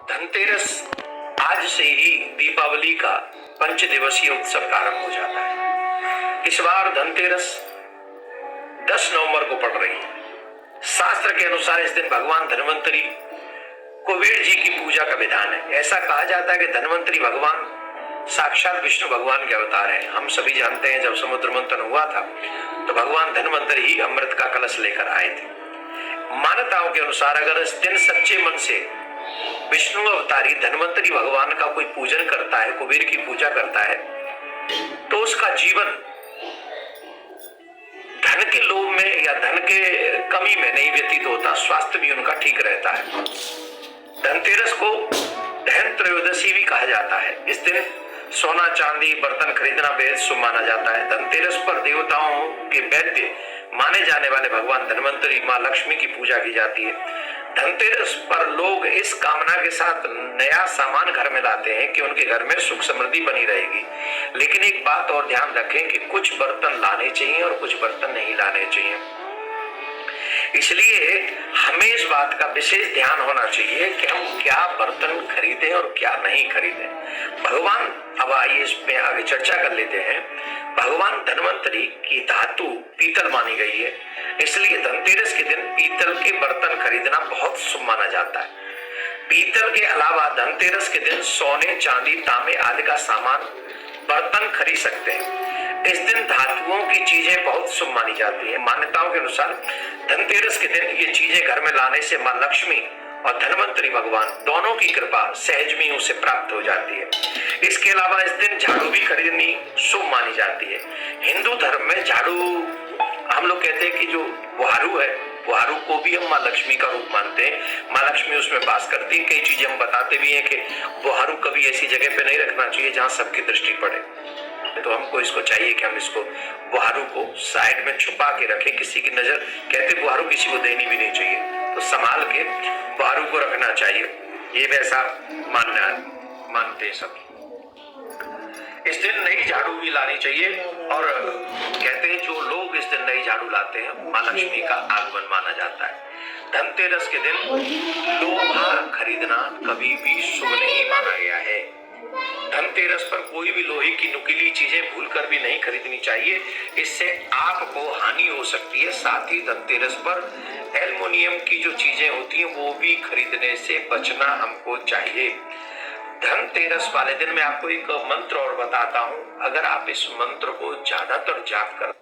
धनतेरस आज से ही दीपावली का पंच दिवसीय उत्सव प्रारंभ हो जाता है। इस बार धनतेरस 10 नवंबर को पड़ रही है। शास्त्र के अनुसार इस दिन भगवान धन्वंतरी कुबेर जी की पूजा का विधान है। ऐसा कहा जाता है कि धन्वंतरी भगवान साक्षात विष्णु भगवान के अवतार हैं। हम सभी जानते हैं जब समुद्र मंथन हुआ था तो भगवान धन्वंतरी ही अमृत का कलश लेकर आए थे। मान्यताओं के अनुसार अगर इस दिन सच्चे मन से विष्णु अवतारी धन्वंतरी भगवान का कोई पूजन करता है, कुबेर की पूजा करता है, तो उसका जीवन धन के लोभ में या धन के कमी में नहीं व्यतीत होता, स्वास्थ्य भी उनका ठीक रहता है। धनतेरस को धन त्रयोदशी भी कहा जाता है। इस दिन सोना चांदी बर्तन खरीदना बेहद शुभ माना जाता है। धनतेरस पर देवताओं के वैद्य माने जाने वाले भगवान धन्वंतरी माँ लक्ष्मी की पूजा की जाती है। धनतेरस पर लोग इस कामना के साथ नया सामान घर में लाते हैं कि उनके घर में सुख समृद्धि बनी रहेगी। लेकिन एक बात और ध्यान रखें कि कुछ बर्तन लाने चाहिए और कुछ बर्तन नहीं लाने चाहिए। इसलिए हमें इस बात का विशेष ध्यान होना चाहिए कि हम क्या बर्तन खरीदें और क्या नहीं खरीदें। भगवान, अब आइए इसमें आगे चर्चा कर लेते हैं। भगवान धन्वंतरी की धातु पीतल मानी गई है, इसलिए धनतेरस के दिन पीतल के बर्तन खरीदना बहुत शुभ माना जाता है। पीतल के अलावा धनतेरस के दिन सोने चांदी तांबे आदि का सामान बर्तन खरीद सकते हैं। इस दिन धातुओं की चीजें बहुत शुभ मानी जाती है। मान्यताओं के अनुसार धनतेरस के दिन ये चीजें घर में लाने से मां लक्ष्मी और धन्वंतरी भगवान दोनों की कृपा सहज में उसे प्राप्त हो जाती है। इसके अलावा इस दिन झाड़ू भी खरीदनी शुभ मानी जाती है। हिंदू धर्म में झाड़ू, हम लोग कहते हैं कि जो बुहारू है, बुहारू को भी हम माँ लक्ष्मी का रूप मानते हैं। माँ लक्ष्मी उसमें वास करती है। कई चीजें हम बताते भी हैं कि बुहारू कभी ऐसी जगह पे नहीं रखना चाहिए जहाँ सबकी दृष्टि पड़े। तो हमको इसको चाहिए कि हम इसको बुहारू को साइड में छुपा के रखें, किसी की नजर, कहते बुहारू किसी को देनी भी नहीं चाहिए, तो संभाल के बुहारू को रखना चाहिए। ये वैसा मानते हैं सब। इस दिन नई झाड़ू भी लानी चाहिए और कहते हैं जो लोग इस दिन नई झाड़ू लाते हैं माँ लक्ष्मी का आगमन माना जाता है। धनतेरस के दिन लोहा खरीदना कभी भी शुभ नहीं माना गया है। धनतेरस पर कोई भी लोहे की नुकीली चीजें भूलकर भी नहीं खरीदनी चाहिए, इससे आपको हानि हो सकती है। साथ ही धनतेरस पर एल्युमिनियम की जो चीजें होती हैं वो भी खरीदने से बचना हमको चाहिए। धनतेरस वाले दिन मैं आपको एक मंत्र और बताता हूँ। अगर आप इस मंत्र को ज्यादातर जाप कर